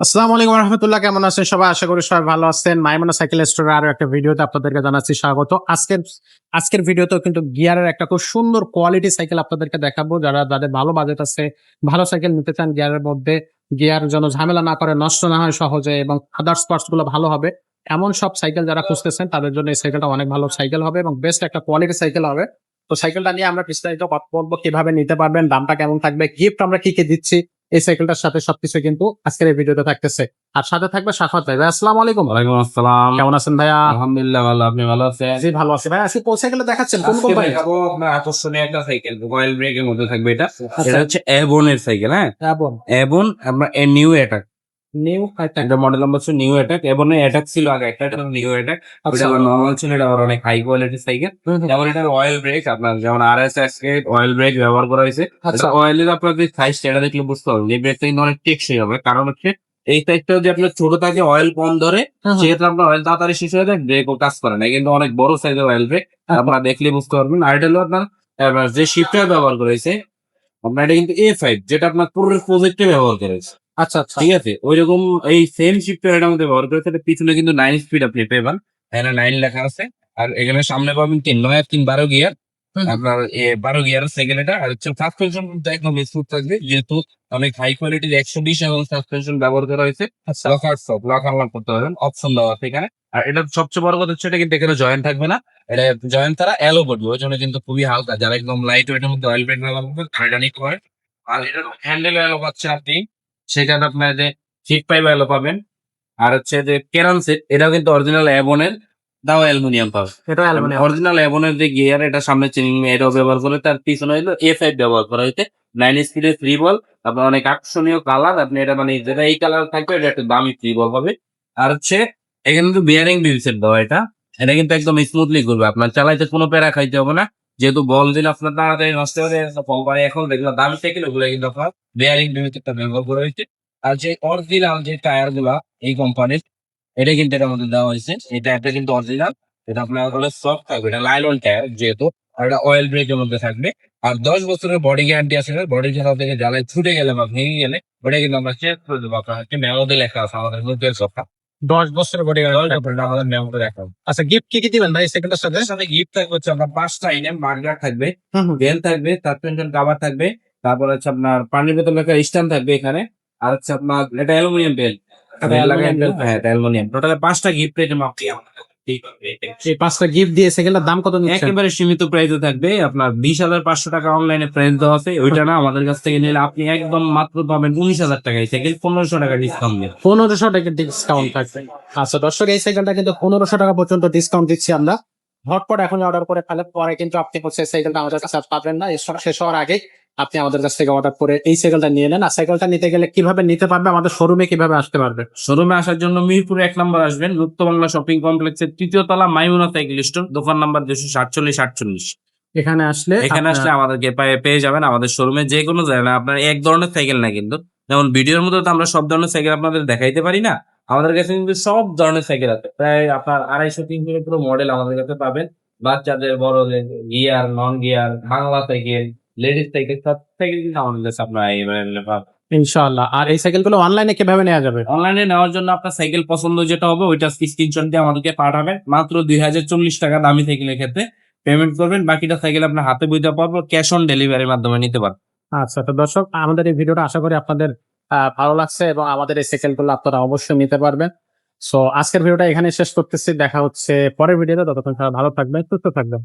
আসসালামু আলাইকুম রহমতুল্লাহ, কেমন আছেন সবাই? আশা করি সবাই ভালো আছেন। মাইমুনা সাইকেল স্টোরের আরো একটা ভিডিওতে আপনাদেরকে জানাচ্ছি স্বাগত। আজকের ভিডিওতেও কিন্তু গিয়ারের একটা খুব সুন্দর কোয়ালিটি সাইকেল আপনাদেরকে দেখাবো। যাদের ভালো বাজেট আছে, ভালো সাইকেল নিতে চান গিয়ারের মধ্যে, গিয়ার যেন ঝামেলা না করে, নষ্ট না হয় সহজে এবং আদার্স পার্টস গুলো ভালো হবে, এমন সব সাইকেল যারা খুঁজতেছেন তাদের জন্য এই সাইকেলটা অনেক ভালো সাইকেল হবে এবং বেস্ট একটা কোয়ালিটি সাইকেল হবে। তো সাইকেলটা নিয়ে আমরা বিস্তারিত কথা বলবো, কিভাবে নিতে পারবেন, দামটা কেমন থাকবে, গিফট আমরা কি কি দিচ্ছি এই সাইকেলটার সাথে, সবকিছু কিন্তু আজকের এই ভিডিওতে থাকতেছে। আর সাথে থাকবে সাখাওয়াত ভাই। ভাই আসসালামু আলাইকুম। ওয়ালাইকুম আসসালাম। কেমন আছেন ভাইয়া? আলহামদুলিল্লাহ ভালো, আপনি ভালো আছেন? জি ভালো আছি ভাই। আজকে কোন সাইকেলে দেখাচ্ছেন, কোন আজকে কোম্পানি? দেখাবো আপনার আকর্ষণীয় একটা সাইকেল, কয়েল ব্রেকের মধ্যে থাকবে এটা। আচ্ছা। এটা হচ্ছে এভনের সাইকেল। হ্যাঁ, এবং এভন আমরা নিউ অ্যাটাক, নিউ আইটেম। এটা মডেল নাম্বার হচ্ছে নিউ অ্যাটাক। এভনের অ্যাটাক ছিল আগে একটা, এটা নিউ অ্যাটাক। ওটা আবার নরমাল ছিল, এটা আবার অনেক হাই কোয়ালিটির সাইকেল। যেমন এটার অয়েল ব্রেক, আপনার যেমন RSS এর অয়েল ব্রেক ব্যবহার করা হয়েছে। আচ্ছা। অয়েলের আপনার যে সাইজটা এটা দেখলে বুঝতে পারবেন এই ব্রেকটা কিন্তু অনেক টেকসই হবে, কারণ হচ্ছে এই সাইজটা যদি আপনার ছোট থাকে, অয়েল কম ধরে, সেক্ষেত্রে আপনার অয়েল তাড়াতাড়ি শেষ হয়ে যায়, ব্রেকও কাজ করে না। কিন্তু অনেক বড় সাইজের অয়েল ব্রেক, আপনারা দেখলে বুঝতে পারবেন। আর এটা হলো আপনার যে শিফটার ব্যবহার করেছে আপনার, এটা কিন্তু A5, যেটা আপনার পুরো প্রজেক্টে ব্যবহার করেছে। আচ্ছা আচ্ছা। ঠিক আছে, ওইরকম এই সেম শিফটার এটার মধ্যে ব্যবহার করেছে। এটা পিছনে কিন্তু 9 স্পিড আপনি পেবেন, এখানে 9 লেখা আছে। আর এখানে সামনে পাবেন 12 গিয়ার, আপনার 12 গিয়ারের সাইকেল এটা। আর হচ্ছে সাসপেনশন কিন্তু একদম স্মুথ থাকবে, যেহেতু অনেক হাই কোয়ালিটির 120 এবং সাসপেনশন ব্যবহার করা হয়েছে। আচ্ছা। লক আনলক করতে পারবেন, অপশন দেওয়া আছে এখানে। আর এটা সবচেয়ে বড় কথা হচ্ছে এটা কিন্তু এখানে জয়েন্ট থাকবে না, এটা জয়েন্ট তারা অ্যালো করবে, ওই জন্য কিন্তু খুবই হালকা। যারা একদম লাইট ওয়েটের মধ্যে অয়েল ব্রেক ব্যবহার করবে এটা নিতে হয়। আর এটার হ্যান্ডেল অ্যালো পাচ্ছেন আপনি, সেখানে আপনার যে সিট পাইপ অ্যালো পাবেন। আর হচ্ছে যে কেরান সেট, এটাও কিন্তু অরিজিনাল অ্যাবনের, দাও অ্যালুমিনিয়াম পাবে। এটা অ্যালুমিনিয়াম। অরিজিনাল অ্যাবনের যে গিয়ার, এটা সামনে চেনিং এটাও ব্যবহার করে, তার পিছনে হলো A5 ব্যবহার করা হয়েছে। 9 স্পিডের ফ্রি বল, আপনার অনেক আকর্ষণীয় কালার। আপনি এটা মানে যেটা এই কালার থাকবে এটা একটু দামি ফ্রি বল পাবে। আর হচ্ছে এখানে কিন্তু বিয়ারিং ডিভিসের দেওয়া, এটা এটা কিন্তু একদম স্মুথলি করবে, আপনার চালাইতে কোনো প্যারা খাইতে হবে না। যেহেতু বল দিলে আপনার তাড়াতাড়ি নষ্ট হয়ে যায়, কোম্পানি এখন দেখলাম দামি সাইকেল ওগুলো কিন্তু আপনার বিয়ারিং ডিভিসেরটা ব্যবহার করা হয়েছে। আর যে অরিজিনাল যে টায়ার গুলা এই কোম্পানির, এটা কিন্তু এটার মধ্যে দেওয়া হয়েছে। এটা একটা কিন্তু অরিজিনাল, এটা আপনার হলে সফট থাকবে, এটা লাইলন টায়ার যেহেতু। আর এটা অয়েল ব্রেকের মধ্যে থাকবে। আর 10 বছরের বডি গ্যারান্টি আছে। বডি খারাপ থেকে জ্বালায় ছুটে গেলে বা ভেঙে গেলে ওটা কিন্তু আমরা চেক করে দেবো। আপনার হচ্ছে মেমোতে লেখা আছে, আমাদের নোটের কথা 10 বছরের বডি গ্যারান্টি। আমাদের মেমোতে লেখা আছে। আচ্ছা, গিফট কি কি দিবেন ভাই এই সাইকেলটার সাথে? এর সাথে গিফট থাকবে হচ্ছে আপনার 5টা আইটেম, মার্গার থাকবে, বেল থাকবে, সাসপেনশন কভার থাকবে, তারপর হচ্ছে আপনার পানির বোতল লেখা স্ট্যান্ড থাকবে এখানে। আর হচ্ছে আপনার এটা অ্যালুমিনিয়াম বেল, হ্যাঁ এটা অ্যালুমিনিয়াম। টোটাল 5টা গিফট আইটেম আপনি এই 5টা গিফট দিয়ে সাইকেলটার দাম কত নিচ্ছেন? একেবারে সীমিত প্রাইসে থাকবে। আপনার 20,500 টাকা অনলাইনে প্রাইস দেওয়া আছে, ওইটা না আমাদের কাছ থেকে নিলে আপনি একদম মাত্র পাবেন 19,000 টাকায় সাইকেল, 1500 টাকা ডিসকাউন্ট দিয়ে। 1500 টাকা ডিসকাউন্ট থাকবে। আচ্ছা দর্শক, এই সাইকেলটা কিন্তু 1500 টাকা পর্যন্ত ডিসকাউন্ট দিচ্ছি আমরা। ঝটপট এখন অর্ডার করে ফেলে, পরে কিন্তু আপনি হচ্ছে সাইকেলটা আমাদের কাছে আর পাবেন না। এই শেষ হওয়ার আগে আপনি আমাদের কাছ থেকে অর্ডার করে এই সাইকেলটা নিয়ে নেন। আর সাইকেলটা নিতে গেলে কিভাবে নিতে পারবে, আমাদের শোরুমে কিভাবে আসতে পারবে? শোরুমে আসার জন্য মিরপুর 1 নম্বর আসবেন, লুপ্ত বাংলা শপিং কমপ্লেক্সের 3য় তলা, মাইমুনা সাইকেল স্টোর, দোকান নাম্বার 247-48। এখানে আসলে এখানে আসলে আমাদেরকে পেয়ে যাবেন আমাদের শোরুমে। যে কোনো জায়গায়, আপনার এক ধরনের সাইকেল না কিন্তু, যেমন ভিডিওর মধ্যে তো আমরা সব ধরনের সাইকেল আপনাদের দেখাইতে পারি না, আমাদের কাছে কিন্তু সব ধরনের সাইকেল আছে। প্রায় আপনার 250-300 পুরো মডেল আমাদের কাছে পাবেন। বাচ্চাদের, বড়দের, gear, non gear, Bangla cycle, ladies cycle, সব সাইকেল কিন্তু আমাদের কাছে আপনার পাবেন ইনশাআল্লাহ। আর এই সাইকেলগুলো অনলাইনে কিভাবে নেওয়া যাবে? অনলাইনে নেওয়ার জন্য আপনার সাইকেল পছন্দ যেটা হবে ওইটা স্ক্রিনশট দিয়ে আমাদেরকে পাঠাবেন। মাত্র 2040 টাকা দামি সাইকেলের ক্ষেত্রে পেমেন্ট করবেন, বাকিটা সাইকেল আপনার হাতে বুঝতে পারবো, ক্যাশ অন ডেলিভারির মাধ্যমে নিতে পারবেন। আচ্ছা, তো দর্শক, আমাদের এই ভিডিওটা আশা করি আপনাদের ভালো লাগছে এবং আমাদের এই সাইকেলগুলো আপনারা অবশ্যই নিতে পারবেন। সো আজকের ভিডিওটা এখানে শেষ করতেছি, দেখা হচ্ছে পরের ভিডিওতে। ততক্ষণ সবাই ভালো থাকবেন, সুস্থ থাকবেন।